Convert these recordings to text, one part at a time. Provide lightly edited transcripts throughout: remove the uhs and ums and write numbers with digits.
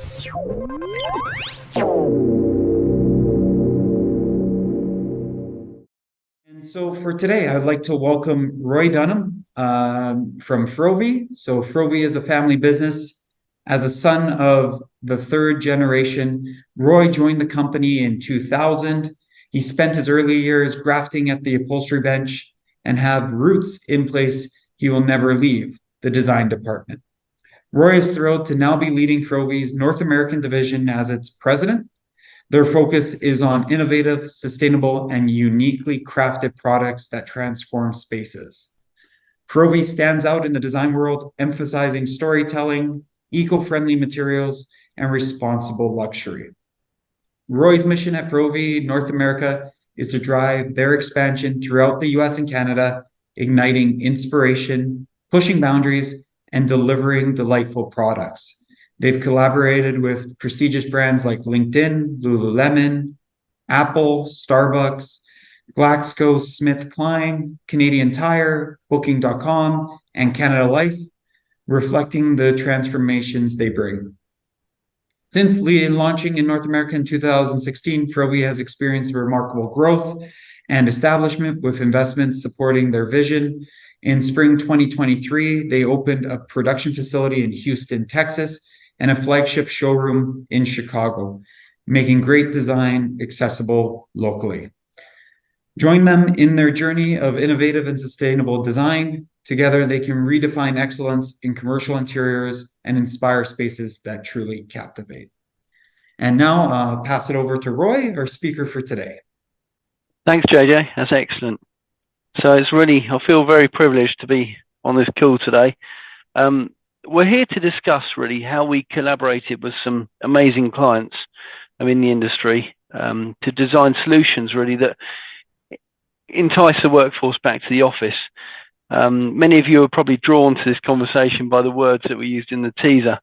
And so for today, I'd like to welcome Roy Dunham from Frovi. So Frovi is a family business. As a son of the third generation, Roy joined the company in 2000. He spent his early years grafting at the upholstery bench and have roots in place he will never leave, the design department. Roy is thrilled to now be leading Frovi's North American division as its president. Their focus is on innovative, sustainable, and uniquely crafted products that transform spaces. Frovi stands out in the design world, emphasizing storytelling, eco-friendly materials, and responsible luxury. Roy's mission at Frovi North America is to drive their expansion throughout the US and Canada, igniting inspiration, pushing boundaries, and delivering delightful products. They've collaborated with prestigious brands like LinkedIn, Lululemon, Apple, Starbucks, GlaxoSmithKline, Canadian Tire, Booking.com, and Canada Life, reflecting the transformations they bring. Since launching in North America in 2016, Frovi has experienced remarkable growth and establishment with investments supporting their vision. In spring 2023, they opened a production facility in Houston, Texas, and a flagship showroom in Chicago, making great design accessible locally. Join them in their journey of innovative and sustainable design. Together, they can redefine excellence in commercial interiors and inspire spaces that truly captivate. And now I'll pass it over to Roy, our speaker for today. Thanks, JJ. That's excellent. So I feel very privileged to be on this call today. We're here to discuss really how we collaborated with some amazing clients in the industry to design solutions really that entice the workforce back to the office. Many of you are probably drawn to this conversation by the words that we used in the teaser,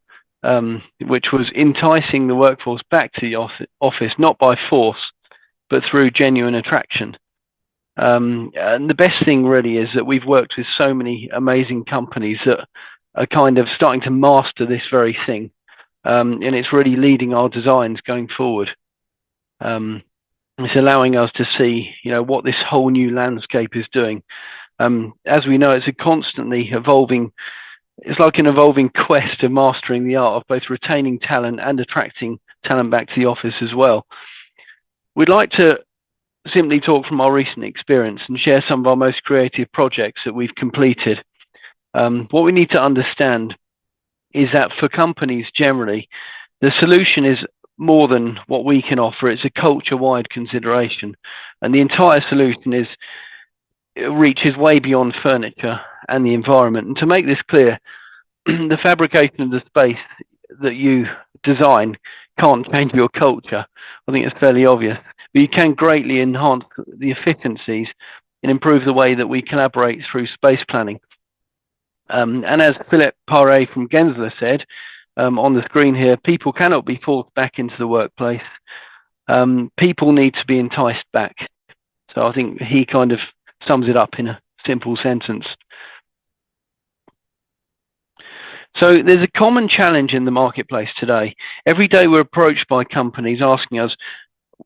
which was enticing the workforce back to the office, not by force, but through genuine attraction. And the best thing really is that we've worked with so many amazing companies that are kind of starting to master this very thing. And it's really leading our designs going forward. It's allowing us to see, what this whole new landscape is doing. As we know, it's a constantly evolving, it's like an evolving quest of mastering the art of both retaining talent and attracting talent back to the office as well. We'd like to simply talk from our recent experience and share some of our most creative projects that we've completed. What we need to understand is that for companies generally, the solution is more than what we can offer. It's a culture-wide consideration, and the entire solution reaches way beyond furniture and the environment. And to make this clear, the fabrication of the space that you design can't change your culture. I think it's fairly obvious, but you can greatly enhance the efficiencies and improve the way that we collaborate through space planning. And as Philip Paré from Gensler said on the screen here, people cannot be forced back into the workplace. People need to be enticed back. So I think he kind of sums it up in a simple sentence. So there's a common challenge in the marketplace today. Every day we're approached by companies asking us,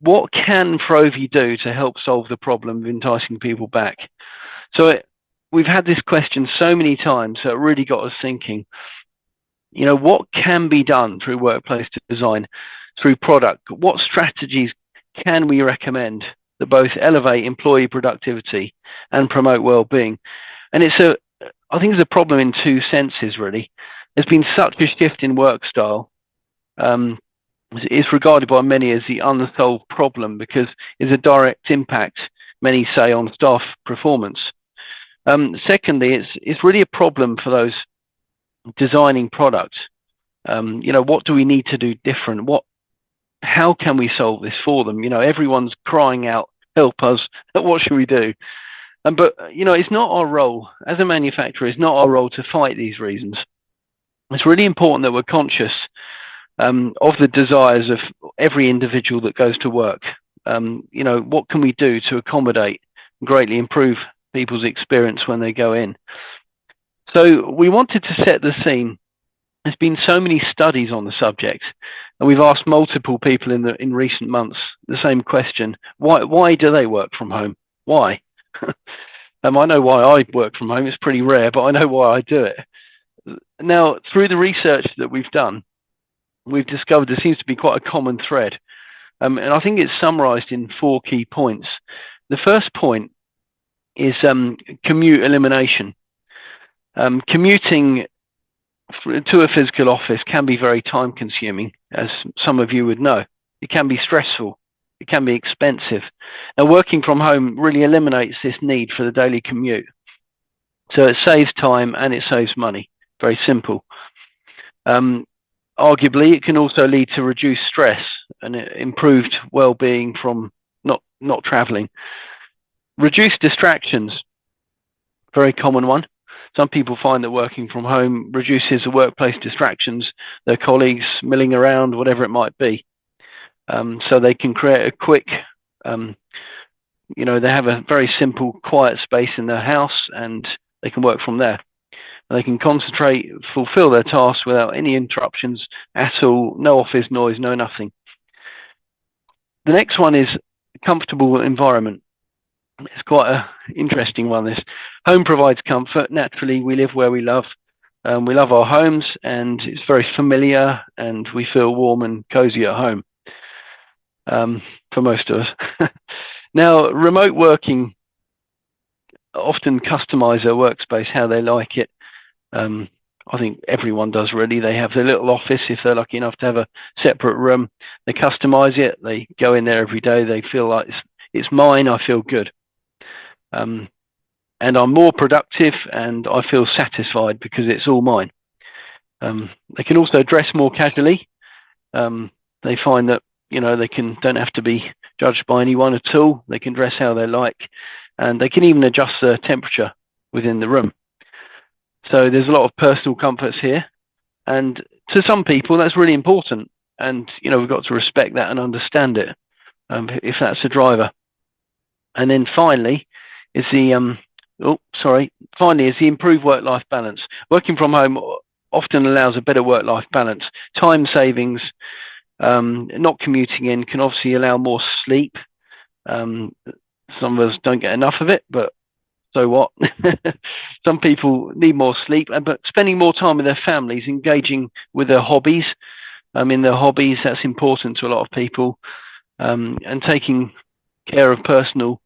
what can Frovi do to help solve the problem of enticing people back? So we've had this question so many times that it really got us thinking, what can be done through workplace design, through product? What strategies can we recommend that both elevate employee productivity and promote well-being? And I think it's a problem in two senses, really. There's been such a shift in work style. It's regarded by many as the unsolved problem because it's a direct impact, many say, on staff performance. Secondly, it's really a problem for those designing products. What do we need to do different? How can we solve this for them? Everyone's crying out, help us. What should we do? But it's not our role as a manufacturer. It's not our role to fight these reasons. It's really important that we're conscious of the desires of every individual that goes to work. What can we do to accommodate and greatly improve people's experience when they go in? So we wanted to set the scene There's been so many studies on the subject, and we've asked multiple people in recent months the same question: why do they work from home? Why? I know why I work from home. It's pretty rare, but I know why I do it. Now, through the research that we've done, we've discovered there seems to be quite a common thread, and I think it's summarised in 4 key points. The first point is commute elimination. Commuting to a physical office can be very time consuming, as some of you would know. It can be stressful. It can be expensive. Now, working from home really eliminates this need for the daily commute. So it saves time and it saves money. Very simple. Arguably, it can also lead to reduced stress and improved well-being from not traveling. Reduced distractions, very common one. Some people find that working from home reduces the workplace distractions, their colleagues milling around, whatever it might be. So they can create a quick, they have a very simple, quiet space in their house, and they can work from there. And they can concentrate, fulfill their tasks without any interruptions at all, no office noise, no nothing. The next one is comfortable environment. It's quite an interesting one, this. Home provides comfort. Naturally, we live where we love. We love our homes, and it's very familiar, and we feel warm and cozy at home, for most of us. Now, remote working often customize their workspace how they like it. I think everyone does, really. They have their little office, if they're lucky enough to have a separate room. They customize it. They go in there every day. They feel like it's mine. I feel good. And I'm more productive, and I feel satisfied because it's all mine. They can also dress more casually. They find that they don't have to be judged by anyone at all. They can dress how they like, and they can even adjust the temperature within the room. So there's a lot of personal comforts here, and to some people that's really important. And we've got to respect that and understand it, if that's a driver. And then finally is the improved work-life balance. Working from home often allows a better work-life balance. Time savings, not commuting in, can obviously allow more sleep. Some of us don't get enough of it, but so what? Some people need more sleep, but spending more time with their families, engaging with their hobbies. In their hobbies, that's important to a lot of people, and taking care of personal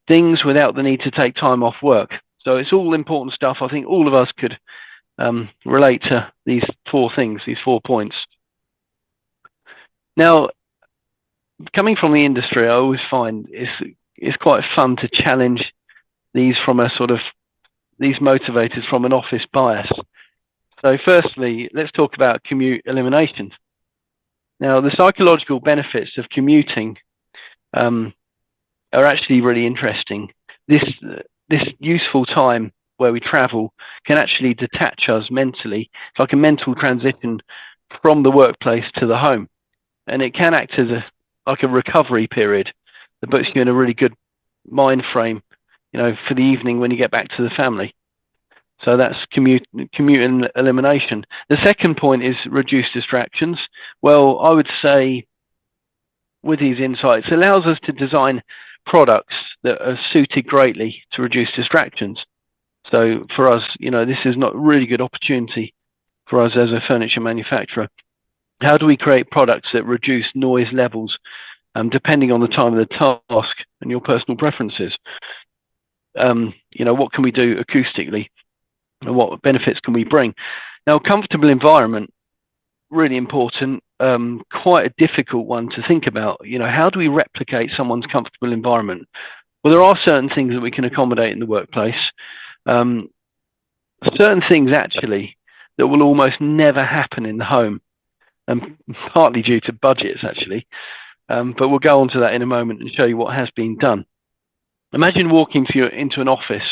things without the need to take time off work. So it's all important stuff. I think all of us could relate to these 4 things, these 4 points. Now, coming from the industry, I always find it's quite fun to challenge these motivators from an office bias. So firstly, let's talk about commute elimination. Now, the psychological benefits of commuting are actually really interesting. This useful time where we travel can actually detach us mentally. It's like a mental transition from the workplace to the home, and it can act as like a recovery period that puts you in a really good mind frame, for the evening when you get back to the family. So that's commute elimination. The second point is reduced distractions. Well, I would say with these insights, it allows us to design products that are suited greatly to reduce distractions. So for us, this is not a really good opportunity for us as a furniture manufacturer. How do we create products that reduce noise levels, depending on the time of the task and your personal preferences? What can we do acoustically, and what benefits can we bring? Now, comfortable environment, really important, quite a difficult one to think about. How do we replicate someone's comfortable environment? Well, there are certain things that we can accommodate in the workplace. Certain things, actually, that will almost never happen in the home, partly due to budgets, actually. But we'll go on to that in a moment and show you what has been done. Imagine walking into an office.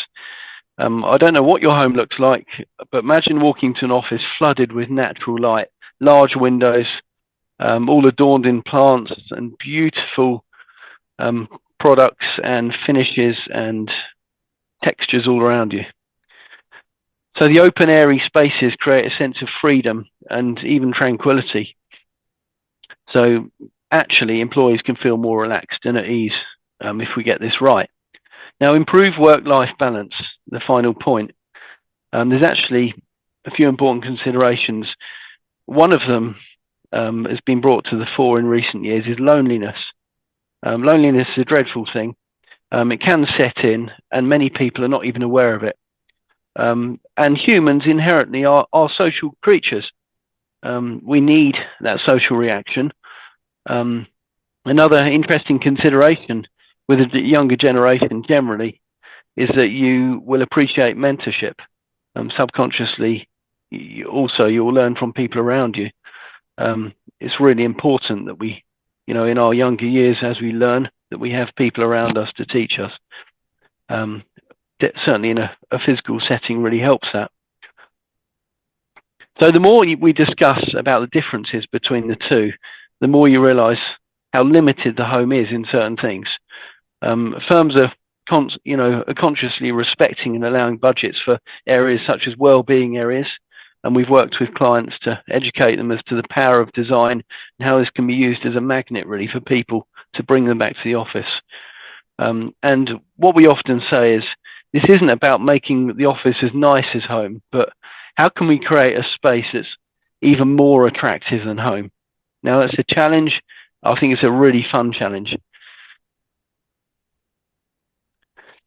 I don't know what your home looks like, but imagine walking to an office flooded with natural light, large windows, all adorned in plants and beautiful products and finishes and textures all around you. So the open airy spaces create a sense of freedom and even tranquility. So actually employees can feel more relaxed and at ease if we get this right. Now, improve work-life balance, the final point. There's actually a few important considerations. One of them has been brought to the fore in recent years is loneliness. Loneliness is a dreadful thing. It can set in, and many people are not even aware of it. And humans inherently are social creatures. We need that social reaction. Another interesting consideration with the younger generation generally is that you will appreciate mentorship. Subconsciously, you'll learn from people around you. It's really important that we, in our younger years, as we learn, that we have people around us to teach us. Certainly in a physical setting really helps that. So the more we discuss about the differences between the two, the more you realize how limited the home is in certain things. Firms are consciously respecting and allowing budgets for areas such as well-being areas, and we've worked with clients to educate them as to the power of design and how this can be used as a magnet really for people to bring them back to the office. And what we often say is, this isn't about making the office as nice as home, but how can we create a space that's even more attractive than home? Now, that's a challenge. I think it's a really fun challenge.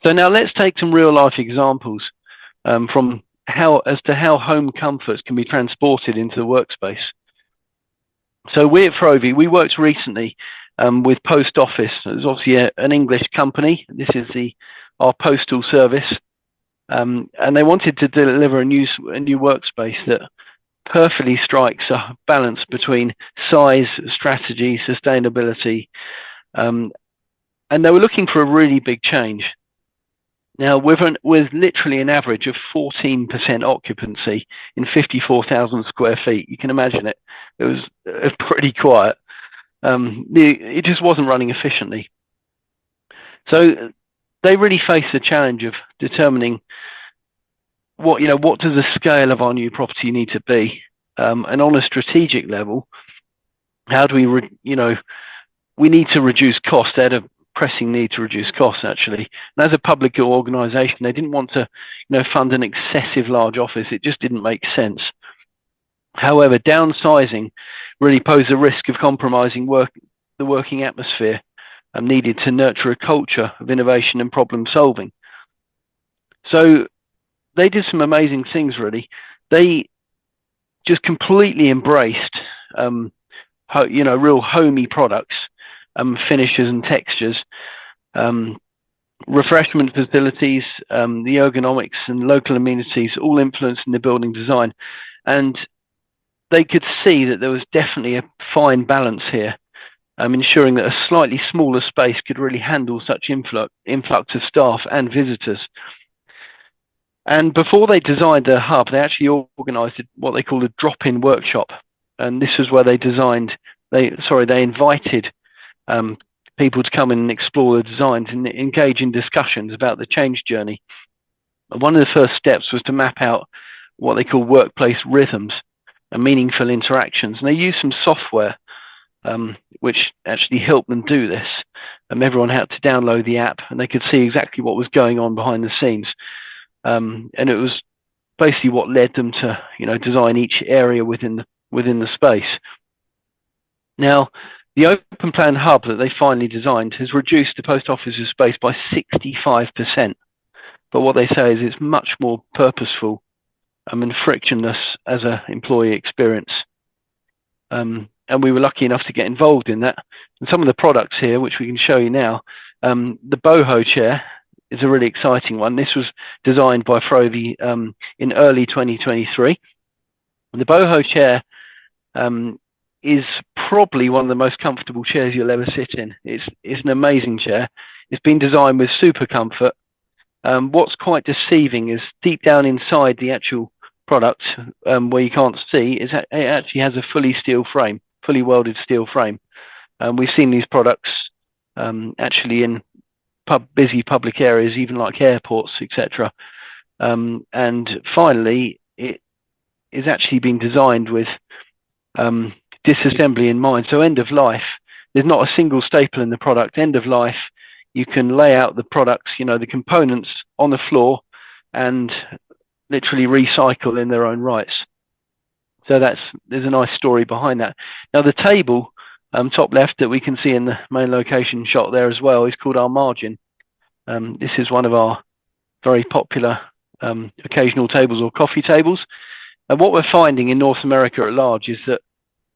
So now let's take some real life examples from how home comforts can be transported into the workspace. So we at Frovi, we worked recently with Post Office. It's obviously an English company. This is our postal service, and they wanted to deliver a new workspace that perfectly strikes a balance between size, strategy, sustainability, and they were looking for a really big change. Now, with literally an average of 14% occupancy in 54,000 square feet, you can imagine it. It was pretty quiet. It just wasn't running efficiently. So they really faced the challenge of determining what does the scale of our new property need to be, and on a strategic level, how do we need to reduce costs. They had a pressing need to reduce costs actually, and as a public organisation, they didn't want to fund an excessive large office. It just didn't make sense. However, downsizing really posed a risk of compromising the working atmosphere needed to nurture a culture of innovation and problem solving. So they did some amazing things really. They just completely embraced real homey products, finishes and textures, refreshment facilities, the ergonomics and local amenities all influencing the building design. And they could see that there was definitely a fine balance here, ensuring that a slightly smaller space could really handle such influx of staff and visitors. And before they designed a hub, they actually organised what they called a drop-in workshop. And this was where they invited people to come in and explore the designs and engage in discussions about the change journey. And one of the first steps was to map out what they call workplace rhythms and meaningful interactions. And they used some software which actually helped them do this. Everyone had to download the app and they could see exactly what was going on behind the scenes. And it was basically what led them to design each area within the space. Now, the open plan hub that they finally designed has reduced the post office's space by 65%. But what they say is it's much more purposeful and frictionless as an employee experience. And we were lucky enough to get involved in that. And some of the products here, which we can show you now, the boho chair is a really exciting one. This was designed by Frovi in early 2023. The boho chair is probably one of the most comfortable chairs you'll ever sit in. It's an amazing chair. It's been designed with super comfort. What's quite deceiving is deep down inside the actual product, where you can't see, it actually has a fully welded steel frame. We've seen these products actually in busy public areas, even like airports, etc. And finally, it is actually being designed with disassembly in mind. So end of life, there's not a single staple in the product. End of life, you can lay out the products, the components on the floor and literally recycle in their own rights. So there's a nice story behind that. Now the table, top left, that we can see in the main location shot there as well, is called our margin. This is one of our very popular occasional tables or coffee tables. And what we're finding in North America at large is that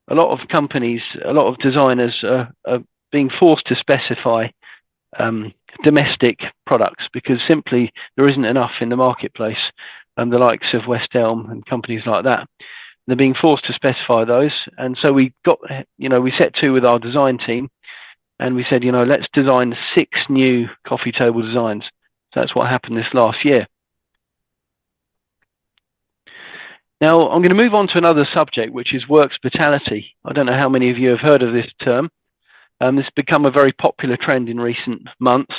a lot of companies, a lot of designers are being forced to specify domestic products because simply there isn't enough in the marketplace. The likes of West Elm and companies like that, they're being forced to specify those. And so we set to with our design team, and we said, let's design 6 new coffee table designs. So that's what happened this last year. Now, I'm going to move on to another subject, which is workspitality. I don't know how many of you have heard of this term. This has become a very popular trend in recent months.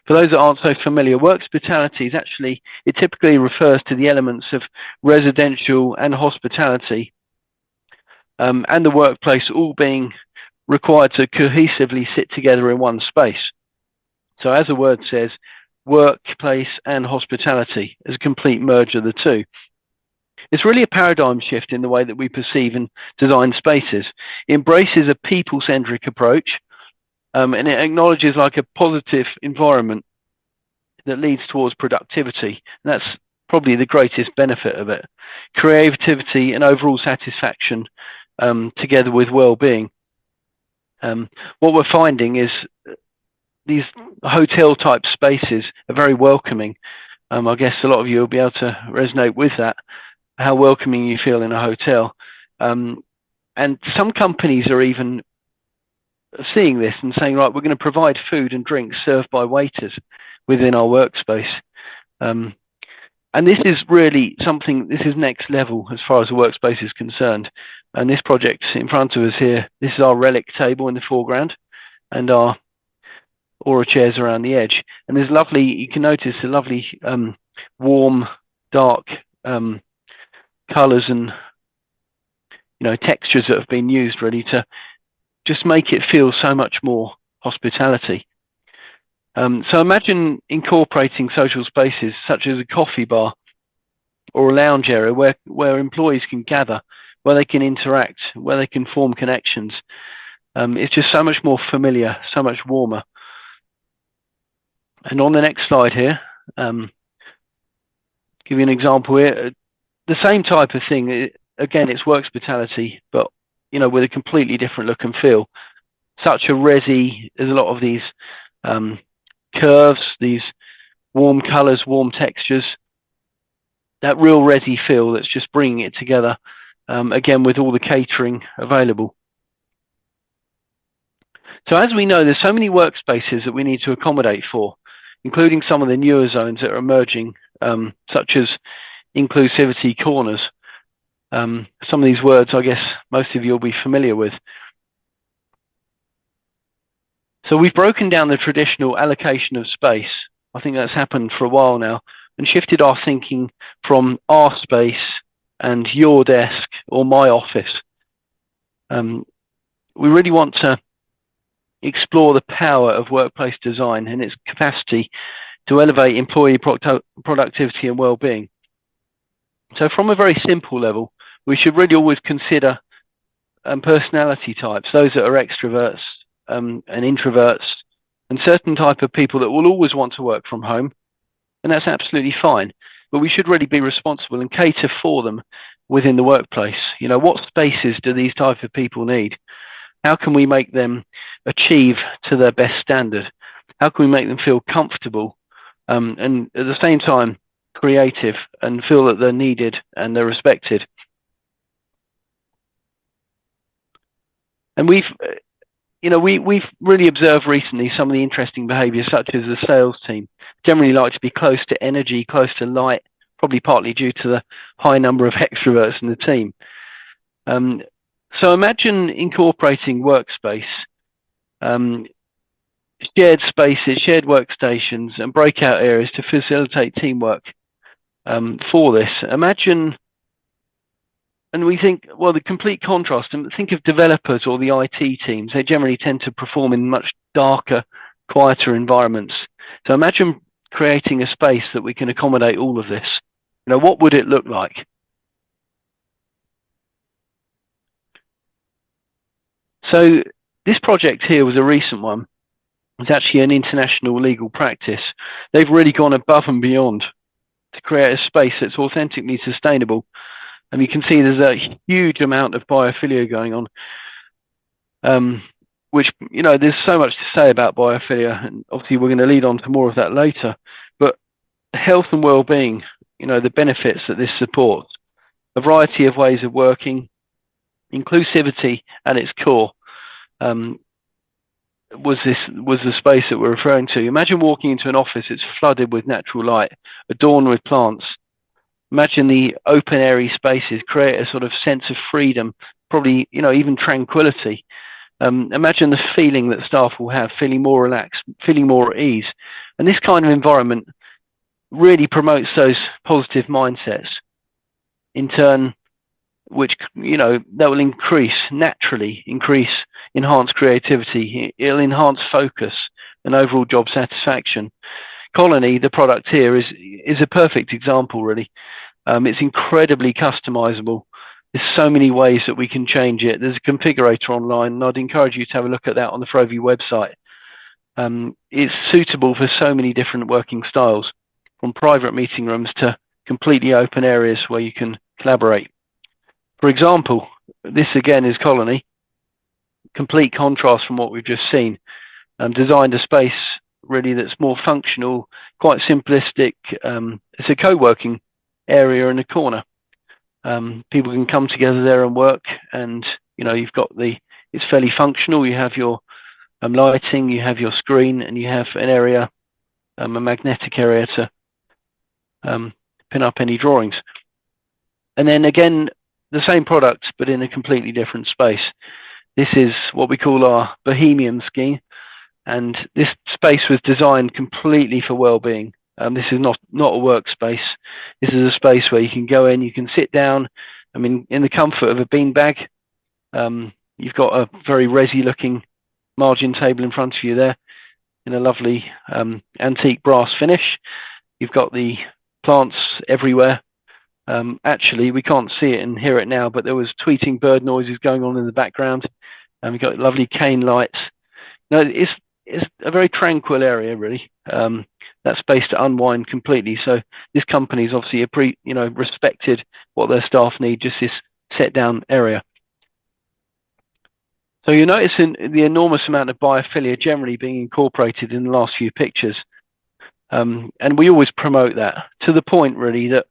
For those that aren't so familiar, workspitality is actually, it typically refers to the elements of residential and hospitality and the workplace all being required to cohesively sit together in one space. So as the word says, workplace and hospitality is a complete merge of the two. It's really a paradigm shift in the way that we perceive and design spaces. It embraces a people-centric approach, and it acknowledges like a positive environment that leads towards productivity. And that's probably the greatest benefit of it. Creativity and overall satisfaction together with well-being. What we're finding is these hotel-type spaces are very welcoming. I guess a lot of you will be able to resonate with that, how welcoming you feel in a hotel. And some companies are even seeing this and saying, right, we're going to provide food and drinks served by waiters within our workspace. And this is really something, this is next level as far as the workspace is concerned. And this project in front of us here, this is our relic table in the foreground and our Aura chairs around the edge. And there's lovely, you can notice the lovely warm, dark colours and textures that have been used really to just make it feel so much more hospitality. So imagine incorporating social spaces such as a coffee bar or a lounge area where employees can gather, where they can interact, where they can form connections. It's just so much more familiar, so much warmer. And on the next slide here, give you an example here. The same type of thing, again, it's workspitality, but with a completely different look and feel. Such a resi, there's a lot of these curves, these warm colors, warm textures, that real resi feel that's just bringing it together, again, with all the catering available. So as we know, there's so many workspaces that we need to accommodate for, including some of the newer zones that are emerging, such as inclusivity corners. Some of these words, I guess, most of you will be familiar with. So we've broken down the traditional allocation of space. I think that's happened for a while now, and shifted our thinking from our space and your desk or my office. We really want to explore the power of workplace design and its capacity to elevate employee productivity and well-being. So from a very simple level, we should really always consider personality types, those that are extroverts and introverts, and certain type of people that will always want to work from home, and that's absolutely fine. But we should really be responsible and cater for them within the workplace. What spaces do these type of people need? How can we make them achieve to their best standard? How can we make them feel comfortable and at the same time creative and feel that they're needed and they're respected? And we've really observed recently some of the interesting behaviours, such as the sales team generally like to be close to energy, close to light, probably partly due to the high number of extroverts in the team. So imagine incorporating workspace, shared spaces, shared workstations, and breakout areas to facilitate teamwork for this. Imagine, and we think, well, the complete contrast, and think of developers or the IT teams, they generally tend to perform in much darker, quieter environments. So imagine creating a space that we can accommodate all of this. What would it look like? So this project here was a recent one. It's actually an international legal practice. They've really gone above and beyond to create a space that's authentically sustainable. And you can see there's a huge amount of biophilia going on, which, there's so much to say about biophilia, and obviously we're going to lead on to more of that later. But health and well-being, the benefits that this supports, a variety of ways of working, inclusivity at its core, was the space that we're referring to. Imagine walking into an office, it's flooded with natural light, adorned with plants. Imagine the open airy spaces create a sort of sense of freedom, probably, even tranquility. Imagine the feeling that staff will have, feeling more relaxed, feeling more at ease. And this kind of environment really promotes those positive mindsets. In turn, which, that will naturally enhance creativity. It'll enhance focus and overall job satisfaction. Colony, the product here, is a perfect example, really. It's incredibly customizable. There's so many ways that we can change it. There's a configurator online, and I'd encourage you to have a look at that on the Frovi website. It's suitable for so many different working styles, from private meeting rooms to completely open areas where you can collaborate. For example, this again is Colony, complete contrast from what we've just seen. Designed a space really that's more functional, quite simplistic. It's a co-working area in a corner. People can come together there and work, and you've got it's fairly functional. You have your lighting, you have your screen, and you have an area, a magnetic area to pin up any drawings. And then again, the same product, but in a completely different space. This is what we call our Bohemian scheme, and this space was designed completely for well-being. This is not a workspace. This is a space where you can go in, you can sit down, in the comfort of a beanbag. You've got a very resi-looking margin table in front of you there, in a lovely antique brass finish. You've got the plants everywhere. Actually, we can't see it and hear it now, but there was tweeting bird noises going on in the background, and we've got lovely cane lights. No, it's a very tranquil area, really. That space to unwind completely. So this company's obviously respected what their staff need, just this set down area. So you notice the enormous amount of biophilia generally being incorporated in the last few pictures, and we always promote that to the point, really, that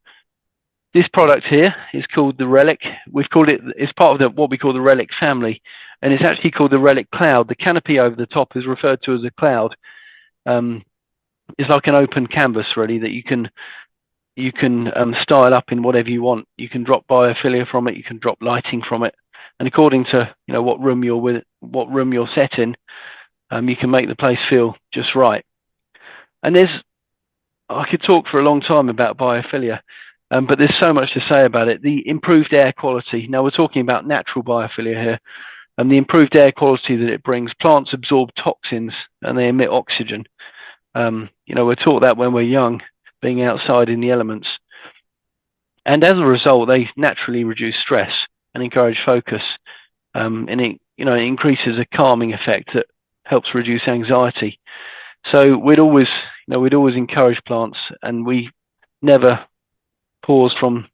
this product here is called the Relic. We've called it's part of what we call the Relic family, and it's actually called the Relic Cloud. The canopy over the top is referred to as a cloud. It's like an open canvas, really, that you can style up in whatever you want. You can drop biophilia from it, you can drop lighting from it, and according to what room you're set in, you can make the place feel just right. And I could talk for a long time about biophilia. But there's so much to say about it. The improved air quality. Now, we're talking about natural biophilia here. And the improved air quality that it brings. Plants absorb toxins and they emit oxygen. We're taught that when we're young, being outside in the elements. And as a result, they naturally reduce stress and encourage focus. And it increases a calming effect that helps reduce anxiety. So we'd always encourage plants, and we never pause from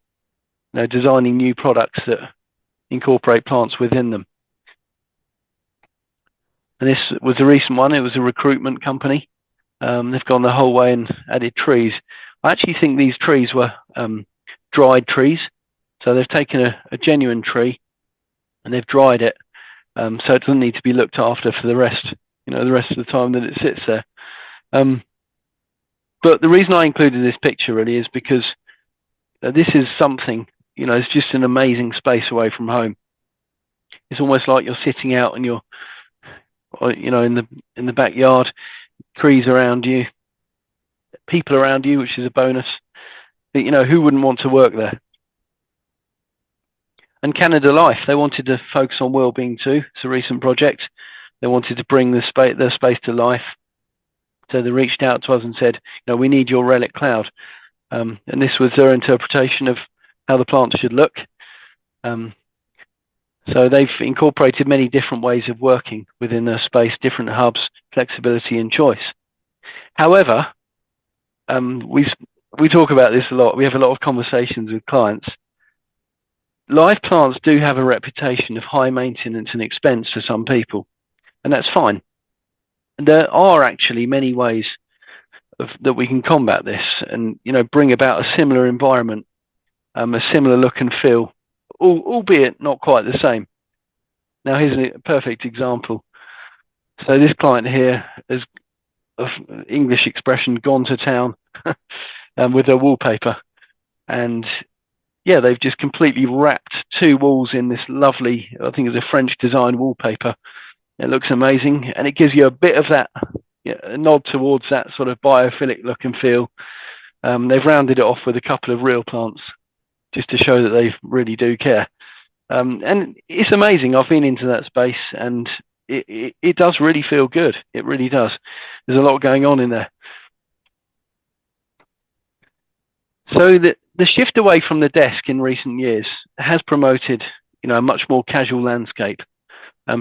designing new products that incorporate plants within them. And this was a recent one. It was a recruitment company. They've gone the whole way and added trees. I actually think these trees were dried trees. So they've taken a genuine tree and they've dried it, so it doesn't need to be looked after for the rest of the time that it sits there. But the reason I included this picture really is because this is something, it's just an amazing space away from home. It's almost like you're sitting out and you're, in the backyard, trees around you, people around you, which is a bonus. You know, who wouldn't want to work there? And Canada Life, they wanted to focus on well-being too. It's a recent project. They wanted to bring their space to life. So they reached out to us and said, you know, we need your relic cloud. And this was their interpretation of how the plant should look. So they've incorporated many different ways of working within their space, different hubs, flexibility and choice. However, we talk about this a lot. We have a lot of conversations with clients. Live plants do have a reputation of high maintenance and expense for some people, and that's fine. There are actually many ways that we can combat this and, you know, bring about a similar environment, a similar look and feel, albeit not quite the same. Now, here's a perfect example. So this client here has, of English expression, gone to town with their wallpaper, and yeah, they've just completely wrapped 2 walls in this lovely, I think it's a French design wallpaper. It looks amazing, and it gives you a bit of that, a nod towards that sort of biophilic look and feel. They've rounded it off with a couple of real plants just to show that they really do care. And it's amazing. I've been into that space, and it does really feel good. It really does. There's a lot going on in there. So the shift away from the desk in recent years has promoted, you know, a much more casual landscape,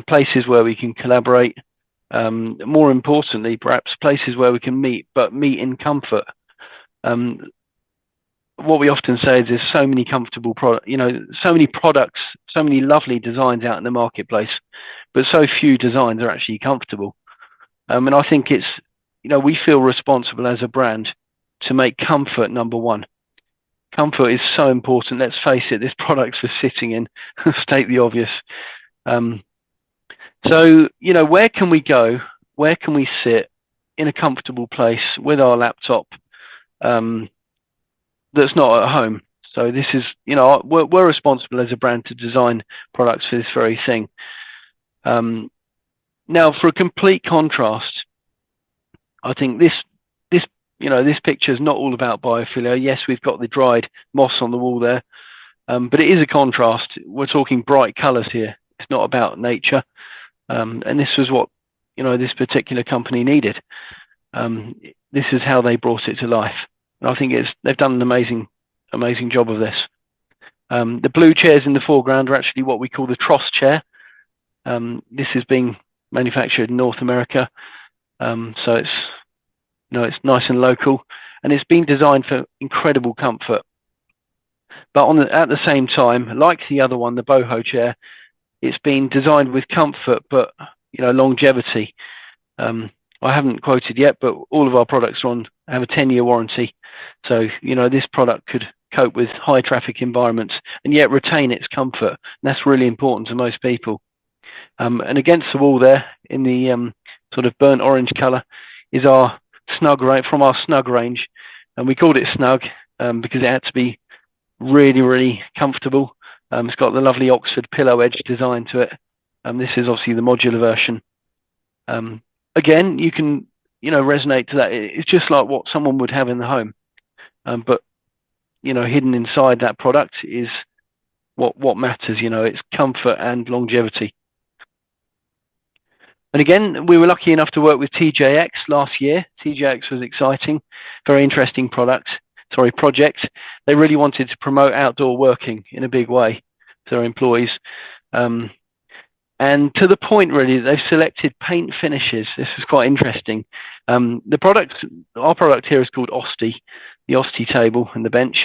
places where we can collaborate. More importantly, perhaps places where we can meet, but meet in comfort. What we often say is there's so many comfortable products, you know, so many products, so many lovely designs out in the marketplace, but so few designs are actually comfortable. And I think it's, you know, we feel responsible as a brand to make comfort number one. Comfort is so important. Let's face it, this product's for sitting in, state the obvious. So, you know, where can we go? Where can we sit in a comfortable place with our laptop that's not at home? So this is, you know, we're responsible as a brand to design products for this very thing. Now, for a complete contrast, I think this picture is not all about biophilia. Yes, we've got the dried moss on the wall there, but it is a contrast. We're talking bright colours here. It's not about nature, and this was what, you know, this particular company needed. This is how they brought it to life, and I think they've done an amazing job of this. The blue chairs in the foreground are actually what we call the Tross chair. This is being manufactured in North America, so it's, you know, it's nice and local, and it's been designed for incredible comfort. But at the same time, like the other one, the boho chair, it's been designed with comfort, but, you know, longevity. I haven't quoted yet, but all of our products have a 10-year warranty. So, you know, this product could cope with high traffic environments and yet retain its comfort. And that's really important to most people. And against the wall there, in the sort of burnt orange colour, is our Snug range, from our Snug range, and we called it Snug because it had to be really, really comfortable. It's got the lovely Oxford pillow edge design to it. This is obviously the modular version. Again, you can, you know, resonate to that. It's just like what someone would have in the home, but, you know, hidden inside that product is what matters. You know, it's comfort and longevity. And again, we were lucky enough to work with TJX last year. TJX was exciting, very interesting project. They really wanted to promote outdoor working in a big way to their employees. And to the point, really, they've selected paint finishes. This is quite interesting. Our product here is called Osti, the Osti table and the bench.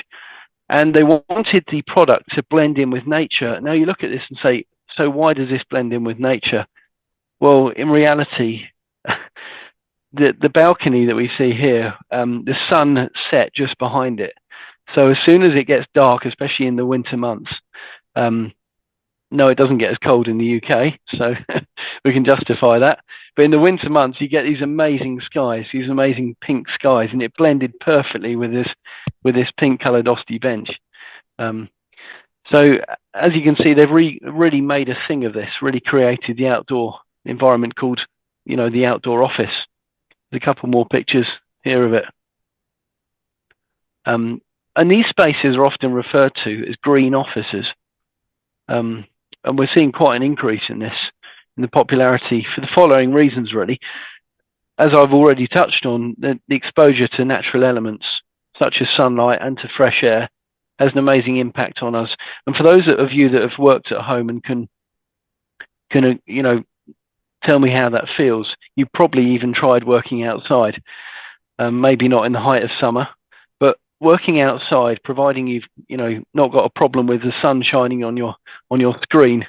And they wanted the product to blend in with nature. Now you look at this and say, so why does this blend in with nature? Well, in reality, the balcony that we see here, the sun set just behind it. So as soon as it gets dark, especially in the winter months, no, it doesn't get as cold in the UK, so we can justify that. But in the winter months, you get these amazing skies, these amazing pink skies, and it blended perfectly with this pink-coloured Osti bench. So as you can see, they've really made a thing of this, really created the outdoor environment called, you know, the outdoor office. There's a couple more pictures here of it. And these spaces are often referred to as green offices. And we're seeing quite an increase in this, in the popularity, for the following reasons, really. As I've already touched on, the exposure to natural elements, such as sunlight and to fresh air, has an amazing impact on us. And for those of you that have worked at home and can tell me how that feels, you've probably even tried working outside. Maybe not in the height of summer, but working outside, providing you've not got a problem with the sun shining on your screen,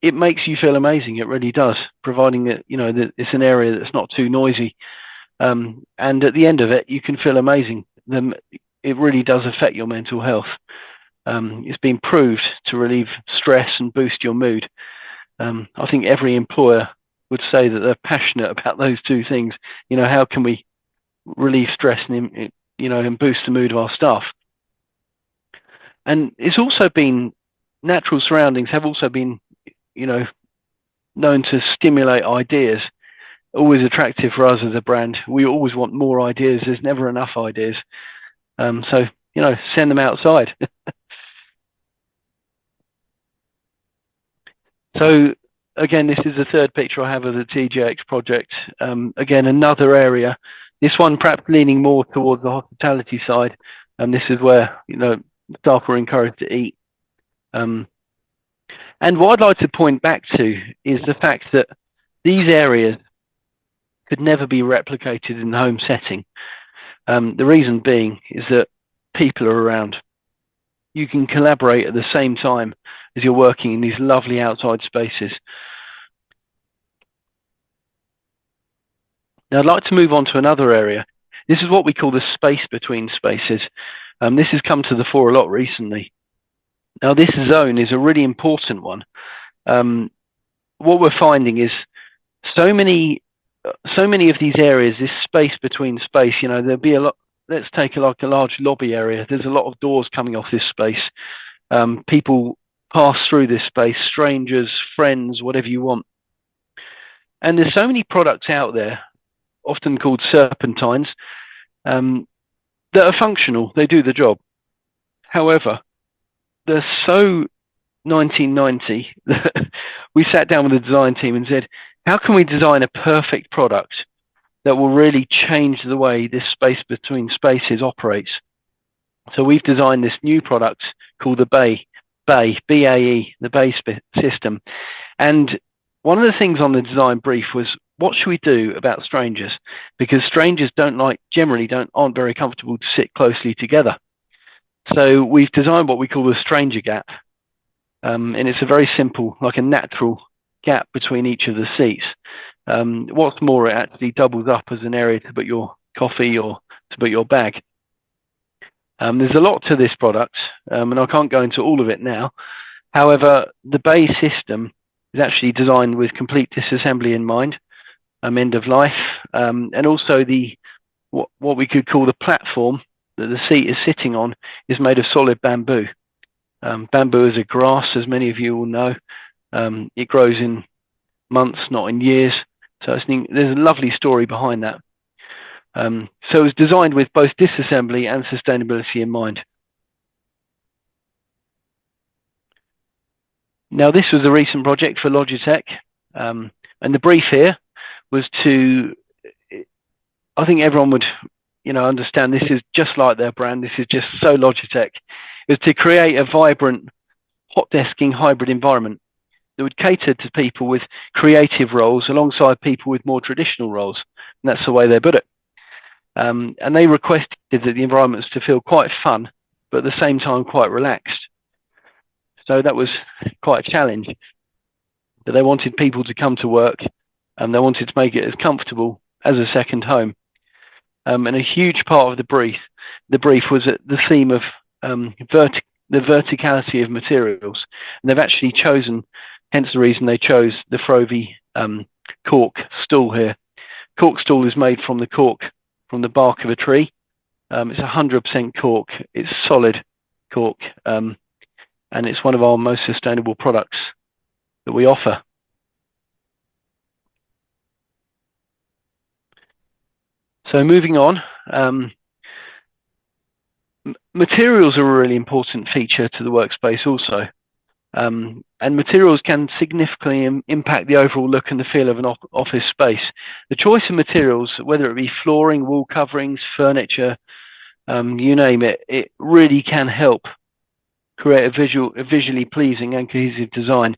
it makes you feel amazing. It really does, providing that that it's an area that's not too noisy, and at the end of it, you can feel amazing. It really does affect your mental health. It's been proved to relieve stress and boost your mood. I think every employer would say that they're passionate about those two things. How can we relieve stress and boost the mood of our staff? And it's also been, natural surroundings have also been known to stimulate ideas. Always attractive for us as a brand. We always want more ideas. There's never enough ideas. So send them outside. So again, this is the third picture I have of the TJX project. Again, another area. This one perhaps leaning more towards the hospitality side, and this is where staff were encouraged to eat. And what I'd like to point back to is the fact that these areas could never be replicated in the home setting. The reason being is that people are around. You can collaborate at the same time as you're working in these lovely outside spaces. Now I'd like to move on to another area. This is what we call the space between spaces. This has come to the fore a lot recently. Now this zone is a really important one. What we're finding is so many of these areas, this space between space, there'll be a lot. Let's take a large lobby area. There's a lot of doors coming off this space. People pass through this space, strangers, friends, whatever you want. And there's so many products out there, often called serpentines, that are functional. They do the job. However, they're so 1990 that we sat down with the design team and said, how can we design a perfect product that will really change the way this space between spaces operates? So we've designed this new product called the BAE, B-A-E, the BAE system. And one of the things on the design brief was, what should we do about strangers? Because strangers generally aren't very comfortable to sit closely together. So we've designed what we call the stranger gap. And it's a very simple, like a natural gap between each of the seats. What's more, it actually doubles up as an area to put your coffee or to put your bag. There's a lot to this product, and I can't go into all of it now. However, the BAE system is actually designed with complete disassembly in mind, end of life, and also what we could call the platform that the seat is sitting on is made of solid bamboo. Bamboo is a grass, as many of you will know. It grows in months, not in years. So there's a lovely story behind that. So it was designed with both disassembly and sustainability in mind. Now, this was a recent project for Logitech, and the brief here was I think everyone would, understand this is just like their brand. This is just so Logitech. It was to create a vibrant hot desking hybrid environment that would cater to people with creative roles alongside people with more traditional roles. And that's the way they put it. And they requested that the environments to feel quite fun, but at the same time quite relaxed. So that was quite a challenge. But they wanted people to come to work, and they wanted to make it as comfortable as a second home. And a huge part of the brief was the theme of the verticality of materials. And they've actually chosen, hence the reason they chose the Frovi cork stool here. Cork stool is made from the cork from the bark of a tree. It's 100% cork. It's solid cork, and it's one of our most sustainable products that we offer. So moving on, materials are a really important feature to the workspace also. And materials can significantly impact the overall look and the feel of an office space. The choice of materials, whether it be flooring, wall coverings, furniture, you name it, it really can help create a visually pleasing and cohesive design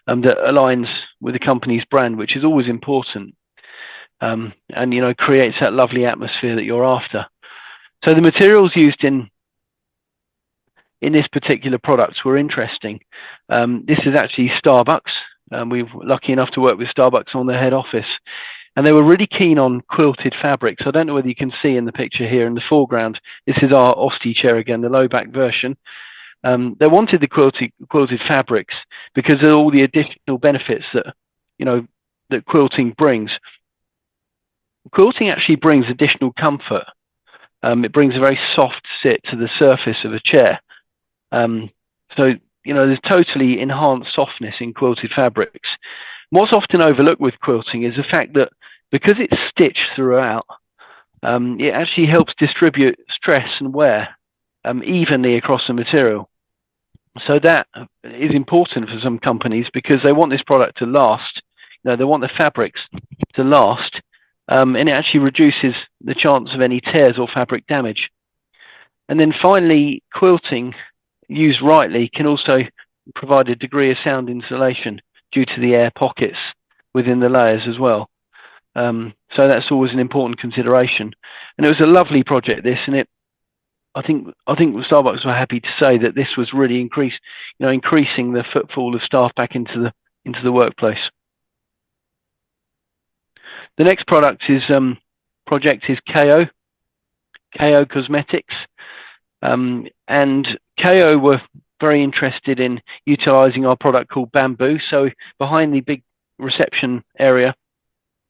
that aligns with the company's brand, which is always important, and creates that lovely atmosphere that you're after. So the materials used in this particular product were interesting. This is actually Starbucks. We were lucky enough to work with Starbucks on their head office, and they were really keen on quilted fabrics. I don't know whether you can see in the picture here in the foreground. This is our Osti chair again, the low back version. They wanted the quilted fabrics because of all the additional benefits that quilting brings. Quilting actually brings additional comfort. It brings a very soft sit to the surface of a chair. So there's totally enhanced softness in quilted fabrics. What's often overlooked with quilting is the fact that because it's stitched throughout, it actually helps distribute stress and wear evenly across the material. So that is important for some companies because they want this product to last. They want the fabrics to last, and it actually reduces the chance of any tears or fabric damage. And then finally, quilting, used rightly, can also provide a degree of sound insulation due to the air pockets within the layers as well. So that's always an important consideration. And it was a lovely project, this, and I think Starbucks were happy to say that this was really increasing the footfall of staff back into the workplace. The next project is KO Cosmetics, and KO were very interested in utilising our product called Bamboo. So behind the big reception area,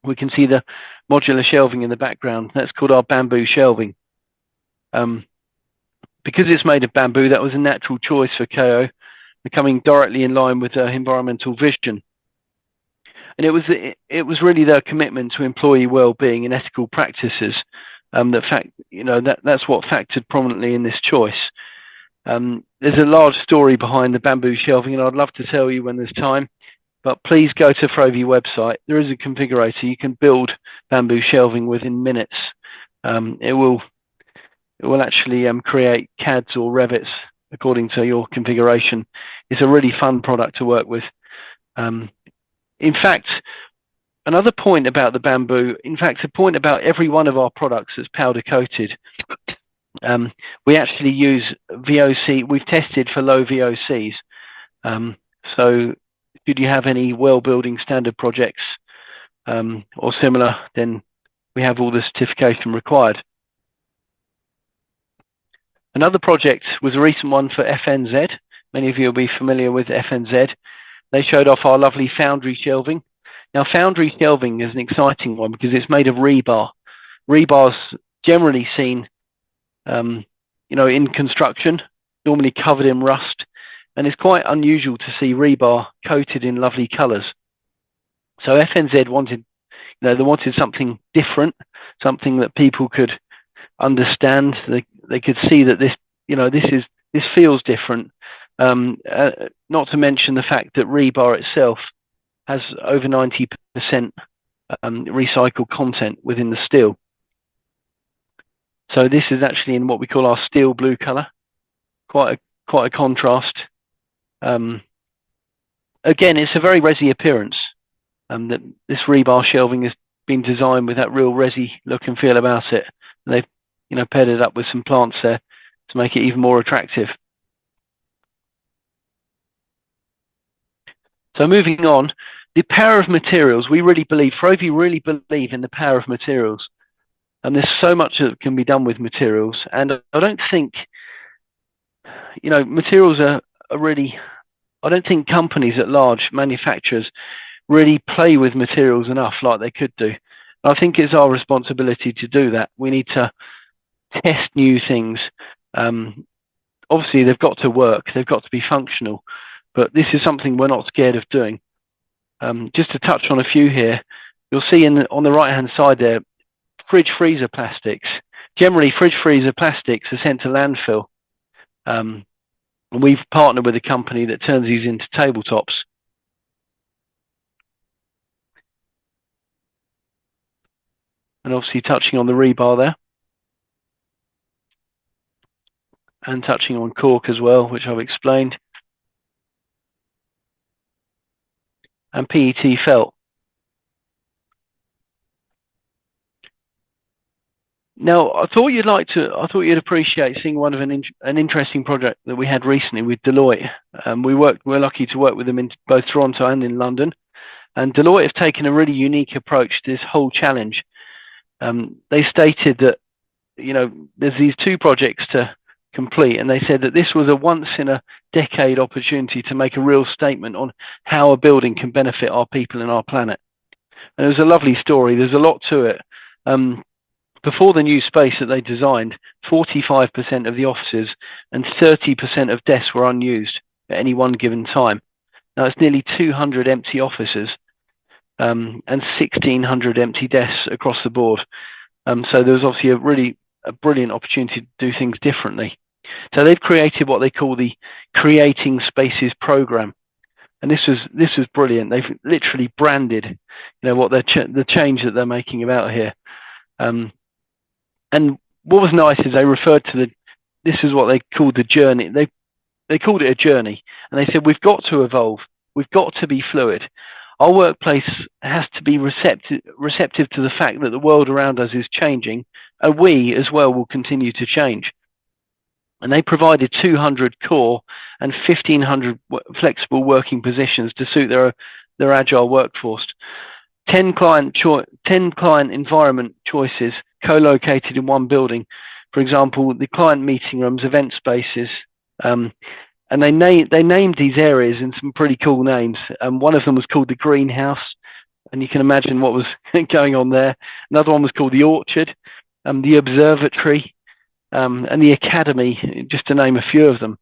we can see the modular shelving in the background. That's called our Bamboo shelving. Because it's made of bamboo, that was a natural choice for KO, becoming directly in line with their environmental vision. And it was really their commitment to employee well-being and ethical practices that's what factored prominently in this choice. There's a large story behind the bamboo shelving, and I'd love to tell you when there's time, but please go to Frovi website. There is a configurator. You can build bamboo shelving within minutes. It will actually create CADs or Revits according to your configuration. It's a really fun product to work with. In fact, another point about the bamboo, a point about every one of our products that's powder coated. We actually use VOC. We've tested for low VOCs. So should you have any well building standard projects or similar, then we have all the certification required. Another project was a recent one for FNZ. Many of you will be familiar with FNZ. They showed off our lovely foundry shelving. Now, foundry shelving is an exciting one because it's made of rebar. Rebar's generally seen, in construction, normally covered in rust, and it's quite unusual to see rebar coated in lovely colours. So FNZ wanted something different, something that people could understand. They could see that this feels different. Not to mention the fact that rebar itself has over 90% recycled content within the steel. So this is actually in what we call our steel blue colour. Quite a contrast. Again, it's a very resi appearance. That this rebar shelving has been designed with that real resi look and feel about it. And they've paired it up with some plants there to make it even more attractive. So moving on, the power of materials. Frovi really believe in the power of materials. And there's so much that can be done with materials. And I don't think, materials are really, I don't think companies at large, manufacturers, really play with materials enough like they could do. I think it's our responsibility to do that. We need to test new things. Obviously, they've got to work. They've got to be functional. But this is something we're not scared of doing. Just to touch on a few here, you'll see on the right-hand side there, fridge freezer plastics. Generally, fridge freezer plastics are sent to landfill And we've partnered with a company that turns these into tabletops. And obviously touching on the rebar there. And touching on cork as well, which I've explained. And PET felt. Now, I thought you'd appreciate seeing one of an interesting project that we had recently with Deloitte. We're lucky to work with them in both Toronto and in London. And Deloitte have taken a really unique approach to this whole challenge. They stated that, there's these two projects to complete, and they said that this was a once in a decade opportunity to make a real statement on how a building can benefit our people and our planet. And it was a lovely story. There's a lot to it. Before the new space that they designed, 45% of the offices and 30% of desks were unused at any one given time. Now it's nearly 200 empty offices and 1,600 empty desks across the board. So there was obviously a brilliant opportunity to do things differently. So they've created what they call the Creating Spaces program, and this was brilliant. They've literally branded, what the change that they're making about here. And what was nice is they referred to this is what they called the journey. They called it a journey, and they said we've got to evolve, we've got to be fluid. Our workplace has to be receptive to the fact that the world around us is changing, and we as well will continue to change. And they provided 200 core and 1,500 flexible working positions to suit their agile workforce. 10 client environment choices co-located in one building. For example, the client meeting rooms, event spaces, and they named these areas in some pretty cool names. One of them was called the greenhouse, and you can imagine what was going on there. Another one was called the orchard, the observatory, and the academy, just to name a few of them.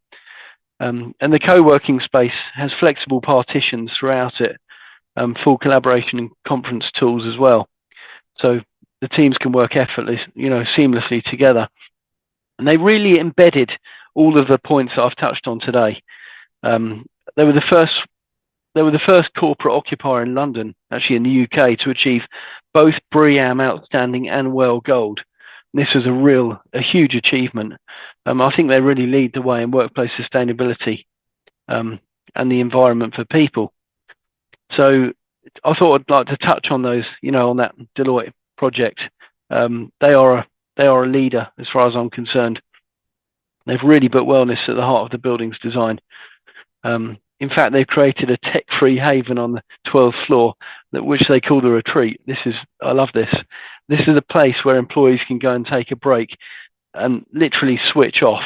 And the co-working space has flexible partitions throughout it, full collaboration and conference tools as well. So the teams can work seamlessly together. And they really embedded all of the points that I've touched on today. They were the first corporate occupier in London, actually in the UK, to achieve both BREEAM Outstanding and WELL Gold. And this was a huge achievement. I think they really lead the way in workplace sustainability and the environment for people. So I thought I'd like to touch on those, on that Deloitte project. They are a leader as far as I'm concerned. They've really put wellness at the heart of the building's design. In fact, they've created a tech-free haven on the 12th floor, which they call the retreat. I love this. This is a place where employees can go and take a break and literally switch off.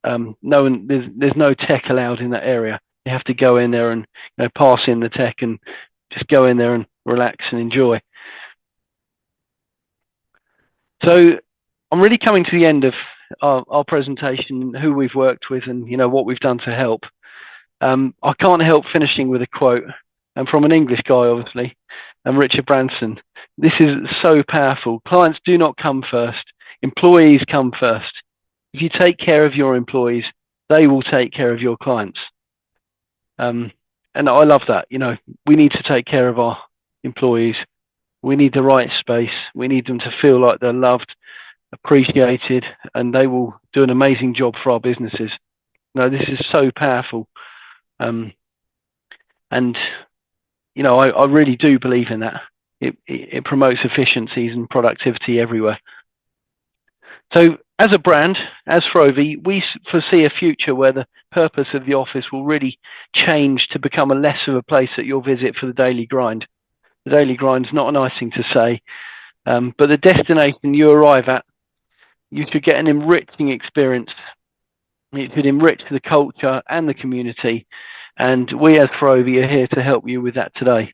There's no tech allowed in that area. You have to go in there and pass in the tech and just go in there and relax and enjoy. So I'm really coming to the end of our presentation, who we've worked with and what we've done to help. I can't help finishing with a quote, and from an English guy, obviously, Richard Branson. This is so powerful. Clients do not come first. Employees come first. If you take care of your employees, they will take care of your clients. And I love that. We need to take care of our employees. We need the right space. We need them to feel like they're loved, appreciated, and they will do an amazing job for our businesses. This is so powerful. I really do believe in that. It promotes efficiencies and productivity everywhere. So as a brand, as Frovi, we foresee a future where the purpose of the office will really change to become less of a place that you'll visit for the daily grind. The daily grind is not a nice thing to say, but the destination you arrive at, you should get an enriching experience. It should enrich the culture and the community. And we as Frovi are here to help you with that today.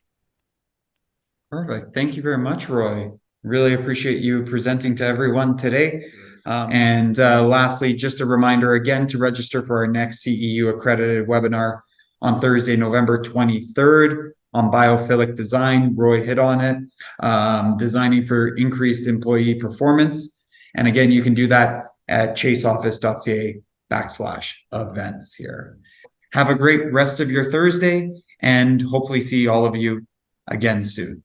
Perfect. Thank you very much, Roy. Really appreciate you presenting to everyone today. Lastly, just a reminder again to register for our next CEU accredited webinar on Thursday, November 23rd on biophilic design. Roy hit on it, designing for increased employee performance. And again, you can do that at chaseoffice.ca. /events here. Have a great rest of your Thursday, and hopefully see all of you again soon.